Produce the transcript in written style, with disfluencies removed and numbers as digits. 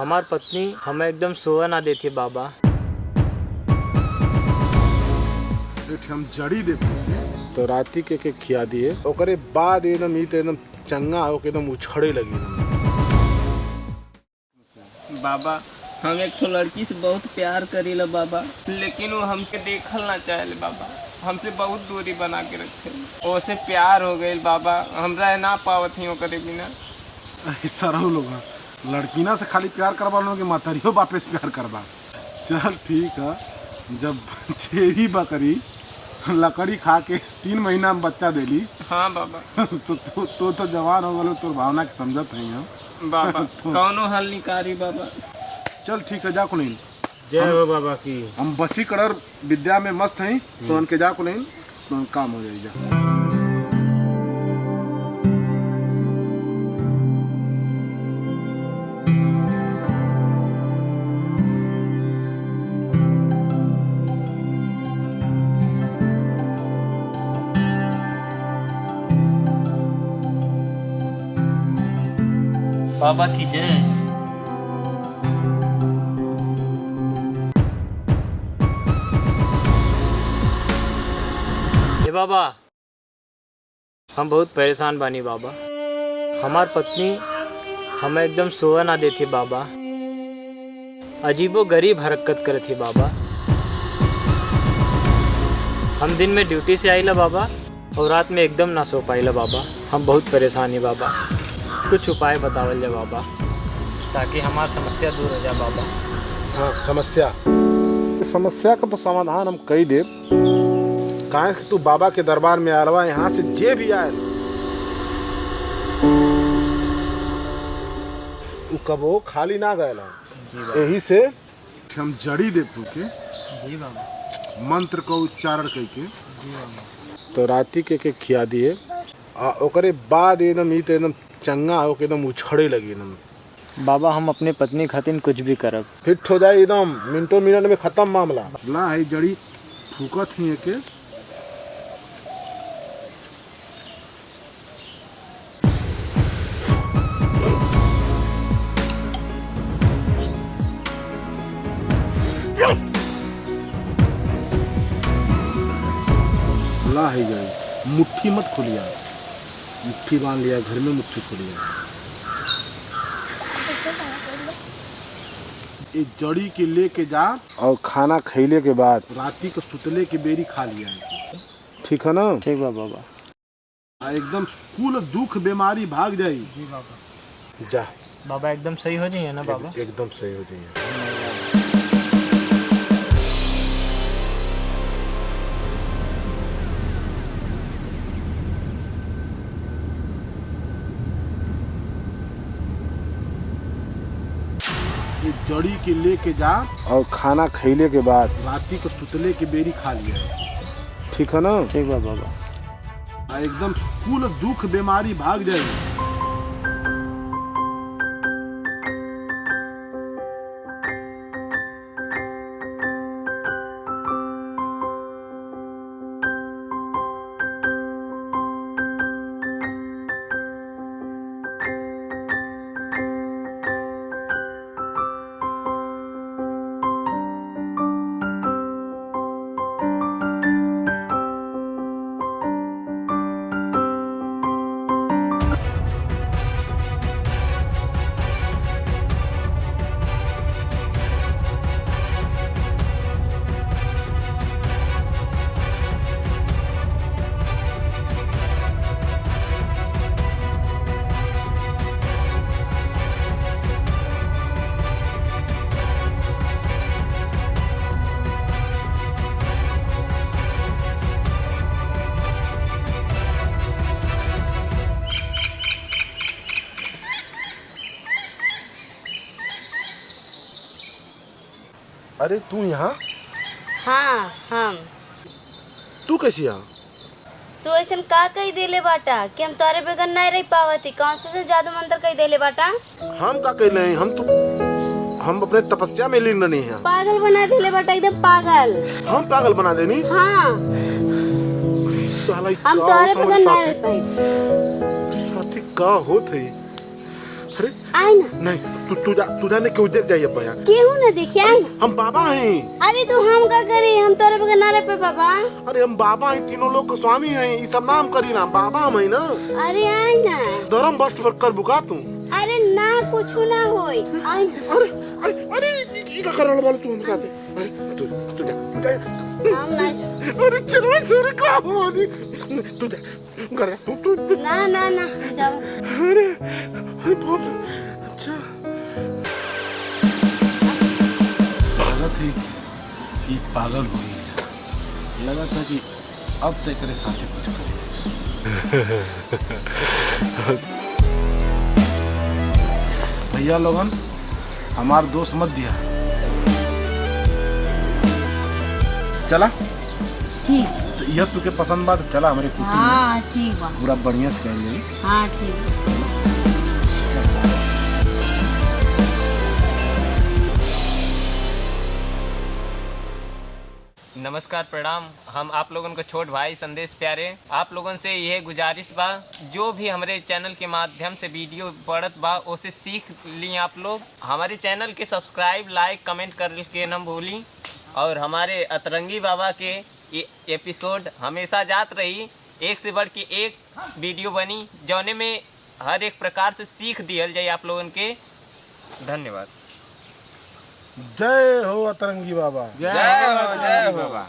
हमार पत्नी हमें एकदम सोवा ना देती बाबा। हम जड़ी देते तो राती के खिया दिए ओकरे बाद एकदम ई एकदम चंगा होके एकदम उछड़े लगी। बाबा हम एक तो लड़की से बहुत प्यार करीला बाबा, लेकिन वो हमके देखल ना चाहे बाबा, हमसे बहुत दूरी बना के रखे। ओसे प्यार हो गई बाबा, हमरा ना पावत ही करे बिना। सरहु लोग लड़कीना से खाली प्यार करवा लो कि मातरियो बापे से प्यार करवा। चल ठीक है, जब छेरी बकरी लकड़ी खा के 3 महीना में बच्चा देली। हाँ बाबा। तो जवान हो गलो, तो भावना के समझत है हम बाबा। कौनो हल निकारी बाबा। चल ठीक है, जा को नहीं। जय हो बाबा की। हम बसी कड़र विद्या में मस्त हैं, तो उनके जा को नहीं तो काम हो जाएगा। बाबा की जय। बाबा हम बहुत परेशान बानी बाबा। हमार पत्नी हमें एकदम सोवा ना देती बाबा, अजीबो गरीब हरकत करती बाबा। हम दिन में ड्यूटी से आइला बाबा और रात में एकदम ना सो पाइला बाबा। हम बहुत परेशान है बाबा, कुछ उपाय बतावल जाए बाबा, ताकि हमारी समस्या दूर हो जाए बाबा। हाँ, समस्या का तो समाधान हम कई दे। काहे कि तू बाबा के दरबार में आलवा, यहाँ से जे भी आयल उ कबो खाली ना गए। यही से हम जड़ी दे तू के जी बाबा, मंत्र को उच्चारण करके जी बाबा, तो राती के खिया दिए। ओकरे बाद एकदम ई एकदम चंगा होके एकदम उछड़े लगी एकदम। बाबा हम अपने पत्नी खातिर कुछ भी करब। फिट हो जाए एकदम, मिनटों मिनट में खत्म मामला। ला है जड़ी फूकत ही के ला है जड़ी। मुट्ठी मत खोलिया, मुट्ठी बांध लिया, घर में मुट्ठी खोलिया। ये जड़ी के लेके जा और खाना खैले के बाद राती को सुतले के बेरी खा लिया है। ठीक है ना? ठीक बा बाबा। एकदम कुल दुख बीमारी भाग जाई। जी बाबा। जा बाबा एकदम सही हो जाइए ना बाबा? एकदम सही हो जाइए। ये जड़ी के लेके जा और खाना खैले के बाद राती को सुतले के बेरी खा लिया है। ठीक है ना? ठीक बा बाबा। एकदम कुल दुख बीमारी भाग जाए। अरे तू यहाँ? हाँ हम। तू कैसी यहाँ? तू ऐसा का कही देले बाटा कि हम तोरे बगैर नहीं रह पावती? कौन से जादू मंत्र कही देले बाटा? हम का कह रहे हैं? हम अपने तपस्या में लीन नहीं है। पागल बना देले बाटा, एकदम पागल। हम पागल बना देनी? हाँ। हम तोरे बगैर नहीं रह पाई। साथी का होत है? अरे आई ना। नहीं तू जाने क्यों देख जाइए भैया। केहू न देखिया। हम बाबा हैं। अरे तो हम का करी, हम तोरे बगैर ना रह पे बाबा। अरे हम बाबा हैं, तीनों लोग के स्वामी हैं, ये सब नाम करी ना बाबा हम है ना। अरे आई ना। धर्म भ्रष्ट कर बुका तू। अरे ना कुछ ना होई। आई ना। अरे अरे अरे ये क्या करने वाला तू हम कहते। अरे तू जा हम ना। अरे चलो सूर्य का हो तू जा कर तू ना ना ना जाओ। अरे अरे बहुत अच्छा लगा थी कि पागल हो गई। लगा था कि अब तय करे साथे कुछ करे। भैया लोगन हमार दोस्त मत दिया। चला ठीक। तो यह तुके पसंद बात चला हमारे कुटी में। हाँ ठीक बा। पूरा बढ़िया से कर ले। हाँ ठीक। नमस्कार प्रणाम। हम आप लोगों को छोट भाई संदेश प्यारे, आप लोगों से यह गुजारिश बा, जो भी हमारे चैनल के माध्यम से वीडियो पढ़त बा उसे सीख ली आप लोग। हमारे चैनल के सब्सक्राइब लाइक कमेंट कर के न भूली। और हमारे अतरंगी बाबा के एपिसोड हमेशा जात रही, एक से बढ़ के एक वीडियो बनी जौने में हर एक प्रकार से सीख दियल जाए आप लोगों के। धन्यवाद। जय हो अतरंगी बाबा। जय हो बाबा।